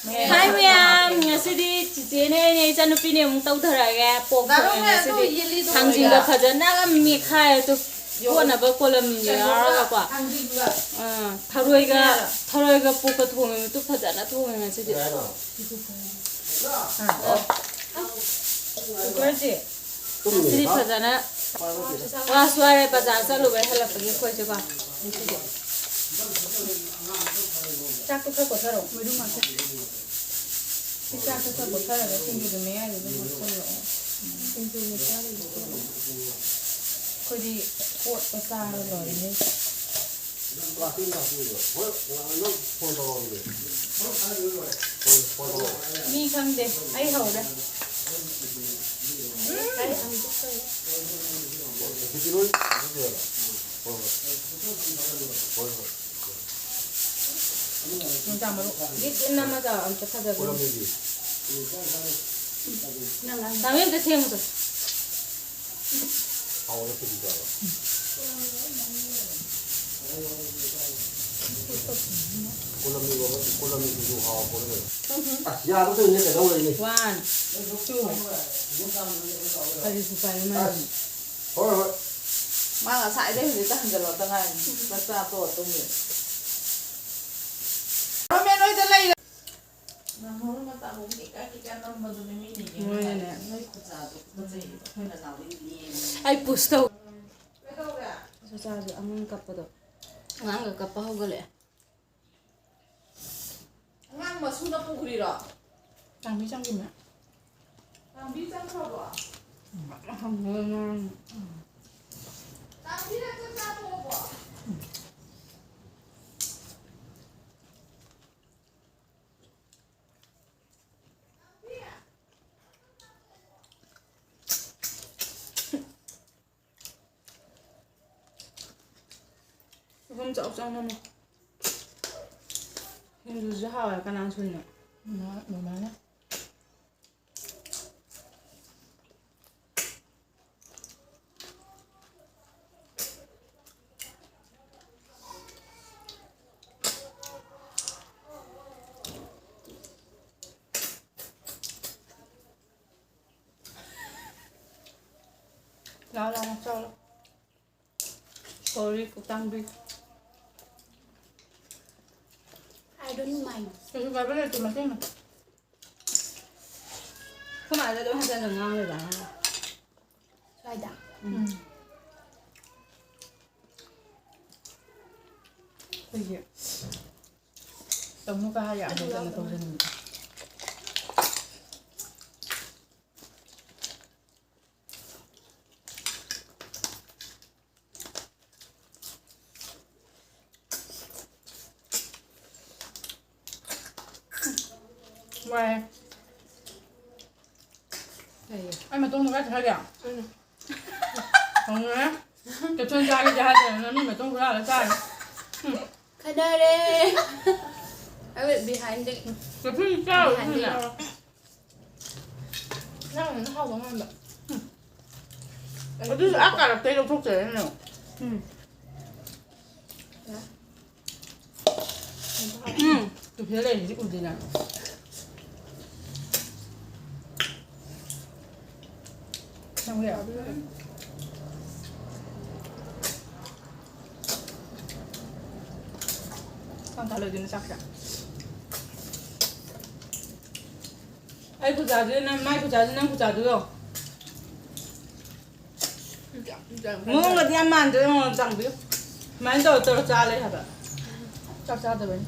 Hai mẹ, ngày xưa đi chị này này cho nó pin này muốn tàu thở cái bộ ngày xưa đi hàng gì gặp phải dân nào mi khai tu, cô nào bữa cô làm gì đó quả, thằng rồi cái bộ cái thùng tu phải dân nào thùng ngày xưa đi, cái gì, xưa đi phải dân nào, swry bazaar sao lúc ấy hay là phải cái quay cho con, chắc tôi phải có thở rồi, mới đúng mà chắc tôi phải có thở rồi, xin gì mấy anh rồi đúng không rồi, xin gì mấy cái rồi, coi đi quật bazaar rồi đấy, mi không đấy, ai hầu đấy, ai ăn chút thôi. Macam mana? Ini nama dah, kita saja. Tapi yang kecil tu. Awalnya tu juga. Kolam ni tu hawa boleh. Ya, tu ni kita tahu ini. 1, 2. Ada supaya mana? Oh. Mang ở sải đây thì ta hàng giờ là ta ngay, ta ta tổ tung nhỉ. Hôm nay nói thế này. Mà hôm nay ta muốn cái năm mà tụi mình đi gì nữa nè. Nói cụ già tụi gì, hay là nào đi đi. Ai push đâu. Cái đâu vậy? Sao sao rồi ăn cặp đâu? Ăn cái cặp bao cái lẽ. Ăn mà suốt nó không khui rồi. Đang bị trăng gì nữa? Đang bị trăng sao rồi? Không. Không chọc trong không? Nhưng dù hào là cái nào xuân nữa. Nó nói đấy. Lao cho lo. Sorry, cô tăng đi. I don't mind. Cái cái này tụi mình xem này. Không phải là tôi hay ăn ngon rồi bạn. Sai đặc. Cái gì? Tổng nó ba dạng rồi là tôi xin. Ngoài anh mà tung cái thay điểm không nhá cái chân trai cái trai này nó mình tung ra là trai cái đây đi I will behind it cái phi sao nó không giống anh vậy cái thứ ác cả là cây đâu thuốc chế này từ phía lên thì cũng gì nào không hiểu con trả lời cho nó chắc chắn ai cũng trả chứ mai cũng trả chứ năm cũng trả chứ không muốn là đi ăn chứ không chẳng biết mai giờ tôi trả lấy hả bạn chắc chắn rồi bên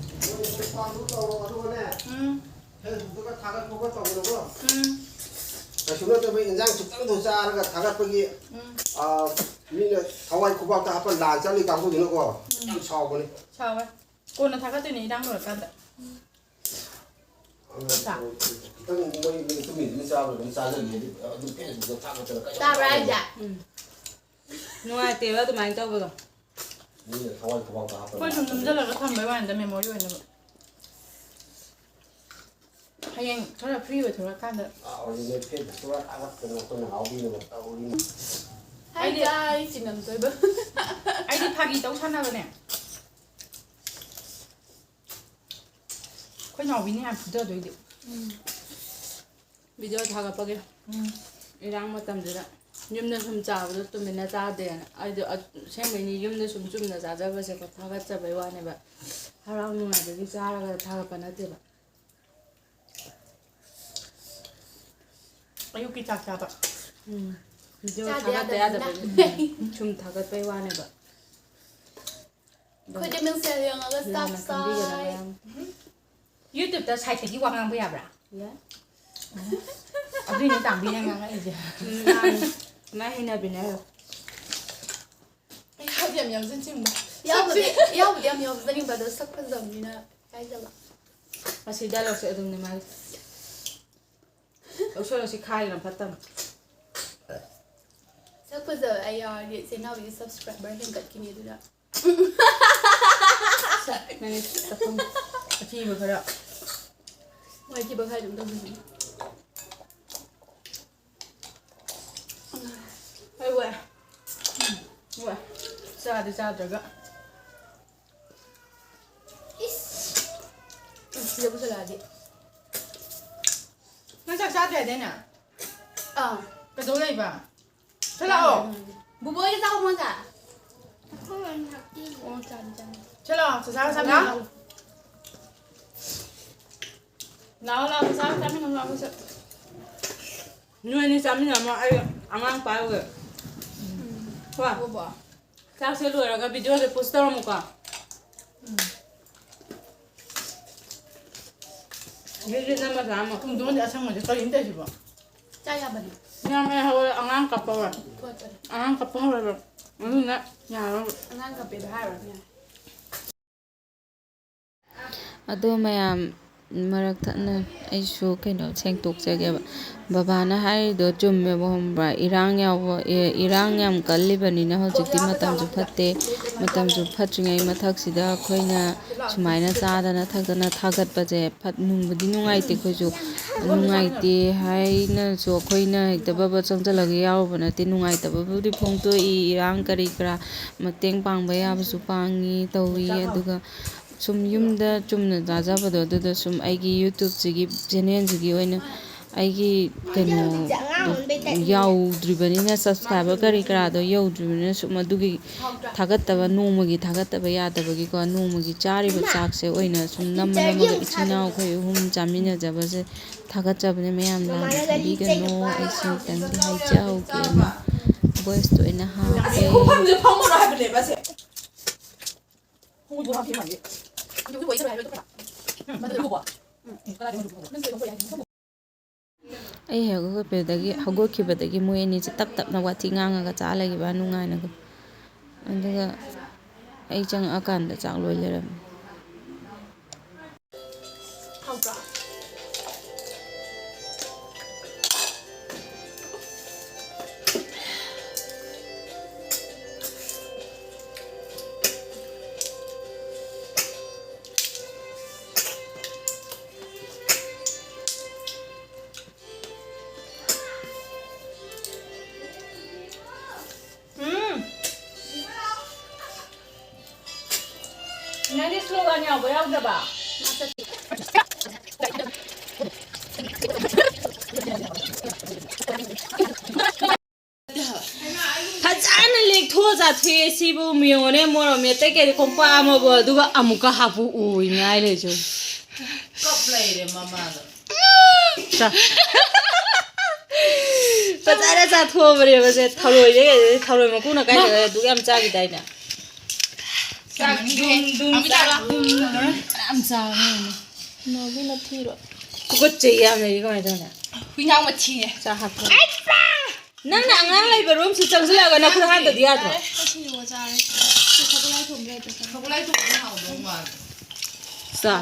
chúng tôi bị इं장 trực tiếp ra là thằng các cái mình thawai khu vực ta phải làm cho đi काम को nữa cô sao vậy sao vậy cô nó thằng cái này đang ở căn đấy mình sao rồi mình sao rồi ta ra dạ ngoài tiền đó tụi mình đâu rồi thawai khu vực ta phải cô chúng rất là nó thầm mấy bạn để mình mới rồi nè hay thôi là free rồi thôi là căn đấy hay đi chỉ nằm tới bữa ai đi 파기 떡 사나 그네. cái nhỏ bí này giờ rồi điệu video thagapage irang matamdira yumna sum chaabdo tumina chaadena aido sengmeni yumna sum chumna chajabase ko thagatchabai wane ba harau nungai de charaga thagapa nate ba ayuki chak chaba video thagate ya da chum thagatbai wane ba khơi cho mình sẽ liền ở cái stop sign YouTube ta sai cái quang ngang bây giờ à ya ở đây những tảng bí ngang ngang ấy gì na hina binayo khơi điểm nhầm chân chim yêu điểm nhầm bên bên đó sắc phân dầm như nè cái gì vậy asida lo se dum ne mai so lo si khai lam patam sắc phân dầm ai điện sẽ nào bị subscriber hiện cận kia như đó nani tapum khi mà phải đó ngoài kia bậc hai chúng ta mình ai quẹ quẹ sao thì sao rồi đó giờ bây giờ là gì nó sao sao thế nè cái đồ này bà thế là nào bố bố cái sao không cả thế nào sao sao đó nào là sao sao mình làm sao nuôi ni sao mình làm mà ai amang pa rồi wow bố bố sao sẽ lùi ra cái video để post ra một cái video này mà làm mà không đúng là sang mà cho đến đây chứ bà trai nhà mình nhà mẹ hồi amang cặp rồi thôi amang cặp rồi nè nhà rồi anh ăn cà phê hai rồi nha ꯑꯗꯣ ꯃꯌꯥꯝ ꯃꯔꯛ ꯊꯠꯅ ꯑꯩꯁꯨ ꯀꯩꯅꯣ ꯁꯦꯡꯇꯣꯛꯆꯒꯦꯕ ꯕꯕꯥꯅ ꯍꯥꯏꯔꯤꯗꯣ ꯆꯨꯝꯃꯦꯕ ꯈꯪꯕ꯭ꯔꯥ ꯏꯔꯥꯡ ꯌꯥꯝ ꯀꯜꯂꯤꯕꯅꯤꯅ ꯍꯧꯖꯤꯛꯇꯤ ꯃꯇꯝꯁꯨ ꯐꯠꯇꯦ ꯃꯇꯝꯁꯨ ꯐꯠꯇ꯭ꯔꯤꯉꯩ ꯃꯊꯛꯁꯤꯗ ꯑꯩꯈꯣꯏꯅ ꯁꯨꯃꯥꯏꯅ ꯆꯥꯗꯅ ꯊꯛꯇꯅ ꯊꯥꯒꯠꯄꯁꯦ ꯅꯨꯡꯕꯨꯗꯤ ꯅꯨꯡꯉꯥꯏꯇꯦ ꯑꯩꯈꯣꯏꯁꯨ ꯅꯨꯡꯉꯥꯏꯇꯦ ꯍꯥꯏꯅꯁꯨ ꯑꯩꯈꯣꯏꯅ ꯍꯦꯛꯇ ꯕꯕ ꯆꯪꯁꯤꯜꯂꯒ ꯌꯥꯎꯔꯨꯕ ꯅꯠꯇꯦ ꯅꯨꯡꯉꯥꯏꯇꯕꯕꯨꯗꯤ ꯐꯣꯡꯗꯣꯛꯏ ꯏꯔꯥꯡ ꯀꯔꯤ ꯀꯔꯥ ꯃꯇꯦꯡ ꯄꯥꯡꯕ ꯌꯥꯕꯁꯨ ꯄꯥꯡꯉꯤ ꯇꯧꯏ ꯑꯗꯨꯒ ꯁꯨꯝ ꯌꯨꯝꯗ ꯆꯨꯝꯅ ꯆꯥꯖꯕꯗꯣ ꯑꯗꯨꯗ ꯁꯨꯝ ꯑꯩꯒꯤ ꯌꯨꯇꯨꯕꯁꯤꯒꯤ ꯆꯦꯅꯦꯜꯁꯤꯒꯤ ꯑꯣꯏꯅ ꯑꯩꯒꯤ ꯀꯩꯅꯣ ꯌꯥꯎꯗ꯭ꯔꯤꯕꯅꯤꯅ ꯁꯕꯁꯀ꯭ꯔꯥꯏꯕꯔ ꯀꯔꯤ ꯀꯔꯥꯗꯣ ꯌꯧꯗ꯭ꯔꯤꯕꯅꯤꯅ ꯁꯨꯝ ꯑꯗꯨꯒꯤ ꯊꯥꯒꯠꯇꯕ ꯅꯣꯡꯃꯒꯤ ꯊꯥꯒꯠꯇꯕ ꯌꯥꯗꯕꯒꯤꯀꯣ ꯅꯣꯡꯃꯒꯤ ꯆꯥꯔꯤꯕ ꯆꯥꯛꯁꯦ ꯑꯣꯏꯅ ꯁꯨꯝ ꯅꯝꯃꯒ ꯏꯆꯤꯟ ꯏꯅꯥꯎ ꯑꯩꯈꯣꯏ ꯑꯍꯨꯝ ꯆꯥꯃꯤꯟꯅꯖꯕꯁꯦ ꯊꯥꯒꯠꯆꯕꯅꯦ ꯃꯌꯥꯝ ꯂꯥꯟꯅ ꯈꯟꯕꯤꯒꯅꯣ ꯑꯩꯁꯤ ꯈꯤꯇꯪꯗꯤ ꯍꯥꯏꯖꯍꯧꯒꯦꯅ ꯚꯣꯏꯁꯇꯣ ꯑꯣꯏꯅ ꯍꯥꯞꯄꯦ ꯑꯩ ꯍꯧꯒꯠꯈꯤꯕꯗꯒꯤ ꯃꯣꯏ ꯑꯅꯤꯁꯦ ꯇꯞ ꯇꯞꯅ ꯋꯥꯊꯤ ꯉꯥꯡꯉꯒ ꯆꯥ ꯂꯩꯈꯤꯕ ꯅꯨꯡꯉꯥꯏꯅꯒ ꯑꯗꯨꯒ ꯑꯩ ꯆꯪꯉꯛꯑꯀꯥꯟꯗ ꯆꯥꯛ ꯂꯣꯏ ꯂꯩꯔꯝꯃꯦ nãy slogan nhau với ông bà ꯐꯖꯅ ꯂꯦꯛꯊꯣꯛꯑ ꯆꯥꯊꯣꯛꯑꯦ ꯁꯤꯕꯨ ꯌꯦꯡꯉꯣꯅꯦ ꯃꯣꯔꯣꯛ ꯃꯦꯠꯇꯩ ꯀꯣꯝꯄꯥꯛ ꯑꯃꯕꯨ ꯑꯗꯨꯒ ꯑꯃꯨꯛꯀ ꯍꯥꯞꯄꯨ ꯎꯏꯉꯥꯏ ꯂꯩꯁꯨ ꯀꯞ ꯂꯩꯔꯦ ꯃꯃꯥꯗꯣ ꯐꯖꯅ ꯆꯥꯊꯣꯛꯑꯕꯅꯦꯕꯁꯦ ꯊꯔꯣꯏ ꯃꯀꯨꯅ ꯀꯥꯏꯗ ꯑꯗꯨꯛ ꯌꯥꯝ ꯆꯥꯈꯤꯗꯥꯏꯅꯦ ꯌꯥꯝ ꯆꯥꯕꯅꯦ ꯅꯣꯕꯤꯅ ꯊꯤꯔꯣ ꯀꯨꯀꯠꯆꯩ ꯌꯥꯝꯅ ꯀꯃꯥꯏꯅ ꯇꯧꯅꯦ ꯍꯨꯏꯅꯥꯎ ꯃꯊꯤꯅꯦ ꯆꯥ ꯍꯥꯞꯄꯣ ꯅꯪꯅ ꯑꯉꯥꯡ ꯂꯩꯕ ꯔꯨꯝꯁꯤ ꯆꯪꯁꯤꯜꯂꯒ ꯅꯈꯨꯠ ꯍꯥꯝꯗꯗꯤ ꯌꯥꯗ꯭ꯔꯣ ꯁꯒꯣꯜꯂꯥꯏ ꯊꯣꯡꯕ ꯍꯥꯎꯗꯧ ꯃꯥꯜꯂꯦ ꯆꯥ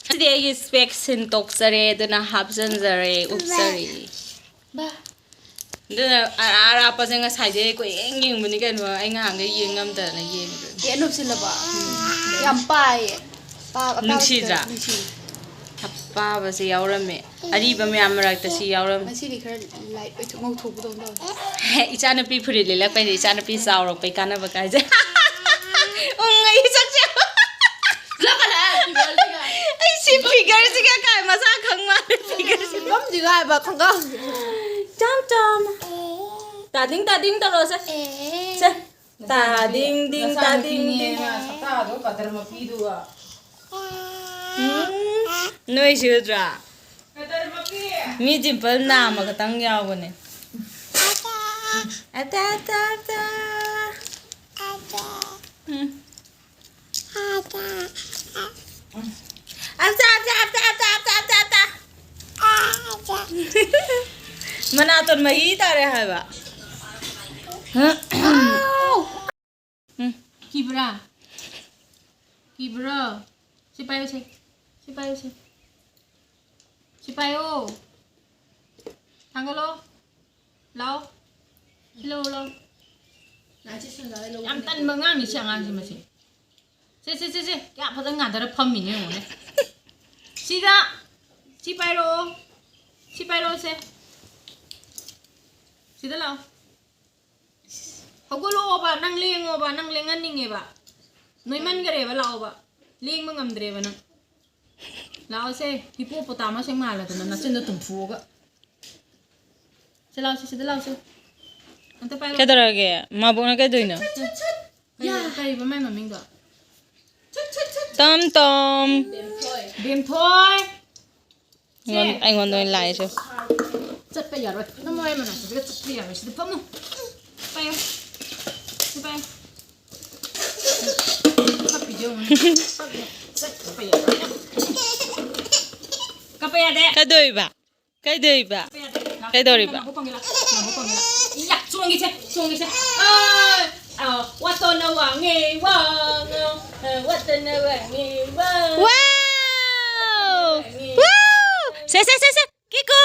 ꯁꯤꯗꯤ ꯑꯩꯒꯤ ꯁ꯭ꯄꯦꯛ ꯁꯤꯟꯇꯣꯛꯆꯔꯦ ꯑꯗꯨꯅ ꯍꯥꯞꯆꯤꯟꯖꯔꯦ ꯎꯞꯆꯔꯦ ꯑꯗꯨꯅ ꯑꯔꯥꯞꯄꯁꯦ ꯉꯁꯥꯏꯗꯩ ꯀꯣꯏꯌꯦꯡ ꯌꯦꯡꯕꯅꯤ ꯀꯩꯅꯣ ꯑꯩ ꯉꯍꯥꯟꯒꯩ ꯌꯦꯡ ꯉꯝꯗꯅ ꯌꯦꯡꯉꯤꯕꯅꯤ cái nộp xin là bỏ yam pai ꯅꯨꯡꯁꯤꯗ꯭ꯔꯥ ꯑꯄꯥꯕꯁꯦ ꯌꯥꯎꯔꯝꯃꯦ ꯑꯔꯤꯕ ꯃꯌꯥꯝ ꯃꯔꯛꯇ ꯁꯤ ꯌꯥꯎꯔꯝꯃꯦ ꯉꯁꯤꯗꯤ ꯈꯔ ꯂꯥꯏꯠ ꯑꯣꯏꯊꯣꯛ ꯉꯧꯊꯣꯛꯄꯗꯧꯅ ꯇꯧꯋꯦ ꯏꯆꯥꯅꯨꯄꯤ ꯐꯨꯔꯤꯠ ꯂꯤꯜꯂꯛꯄꯩꯗꯤ ꯏꯆꯥꯅꯨꯄꯤ ꯆꯥꯎꯔꯛꯄꯩ ꯀꯥꯟꯅꯕ ꯀꯥꯏꯖꯩ ꯎꯪ ꯑꯩ ꯆꯛꯆ Figure sih kayak masa kang mana figure sih. Kamu juga hebat kan kau? Jam. Tading terus ya. Tading. Sata do kadar mapi do a. Noi sudra. Kadar mapi. Mi jimpal nama katang yaw ne. Ata. Manaton mahi tare hai ba. Kibra. Sipayo. Tanggalo. Lao. Lo. Am tan mengang ni siang sih masih. Si. Ya pada ngadar pemini ni. Sida. Sipayo se. Sida lao. Aku lo ba nang lengan ning ba. Noi man gare ba lao ba. Leng mangam dre ba nang. Lao se hippopotamus yang mala tu na chin do tum fu ga. Se lao se. Ante pa lo. Kadarage mabuk na kadoy na. Ya, kai ba mai maming ga. Tom. Bim toy. Anh ngon tôi lại chứ. Chất bây giờ rồi, nó mới mà này, cái chất bây giờ rồi, sẽ phẩm không? Bay. Cặp video này. Cặp bây giờ đấy. Cái đôi bà. Bố con kia là. Dạ, xuống đi xe. What no wang nghe wang. What no wang nghe wang. Wow. Se. Kiko.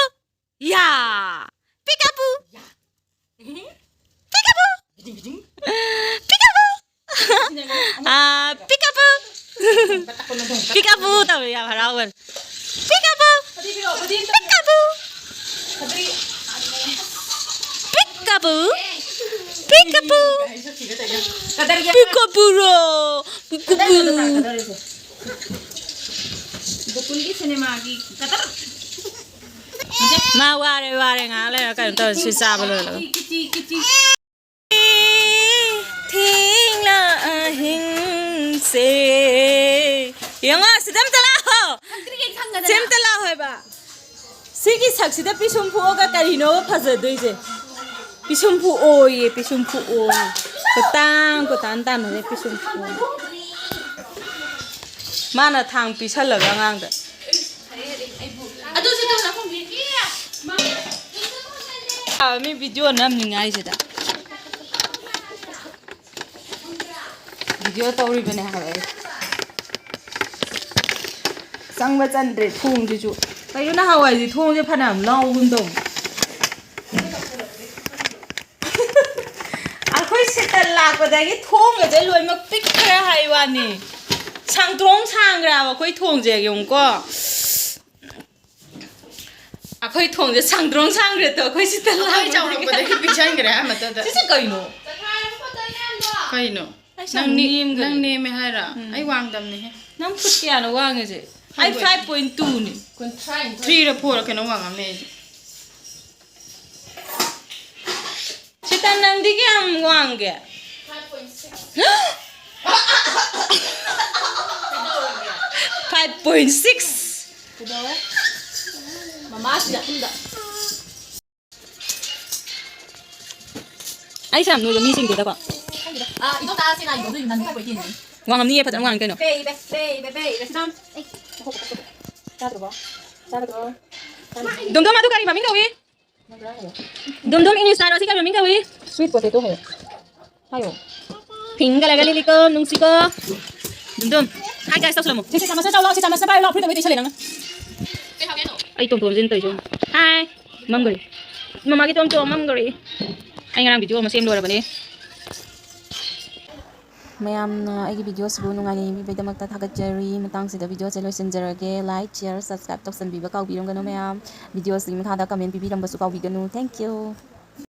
Ya. Peekaboo. Peekaboo tao ya harau kan. Peekaboo. Bukun di cinema lagi. Kata. Ma ware ngale kan to sisa balo. Kecil. Thing na ahing se. Yang sidam tala. Sem tala hoy ba. Sigi saksida pisumpu ga karino phajadoi je. Pisumpu oye. Kotan tan ne pisumpu. Mana thang pisalaga ngangda. Aduh situ nak pergi. Mi video nam ningai sida. Video tauri bane hai. Sang ba chan de thong ji chu. Kayo na hawai ji thong je phanam lau gun dong. Akhoi sital lak ba da gi thong ge loi mak pik khra hai wa ni. Sang trong sang ra ba khoi thong je yong ko. Akhoi thong je sang trong sang re to khoi sital lak. Ai chau rong ba de picture ngre ha mata da. Sisi kaino. Kaino. Nang ne me haira. Ai wang dam ne he. Nam phut kya na wang je. Ai 5.2 ni. 3 ra 4 ra kena wang am ne. Sita nang di kyam wang ge. 5.6. Mama sudah tidak. Ai sam nu mi sing de da kwa. Itu tak sih lah, itu juga nanti pergi ni. Wang am ni e phat wang ke no. Baby, sedang. Dum adu kari mami ka wi. Dum ini saro si ka mami ka wi. Sweet potato hai. Ayo. Pink ka laga lili ko nung si ko. Dum. Hai guys, tao sulamu. Sama saya bayar lah, pergi tu cari lang. Ai tom tom jin toi jo. Hai. Mam gari. Mama ki tom mam gari. Ai ngarang video ma sem lo ra bani. mayamna aigi video sibu nungai mi bedamakta thagtjari matang sida video se loisinjarage like share subscribe toksan biba kaw birong gano mayam video sim thada comment bibi rambasu kaw biganu thank you.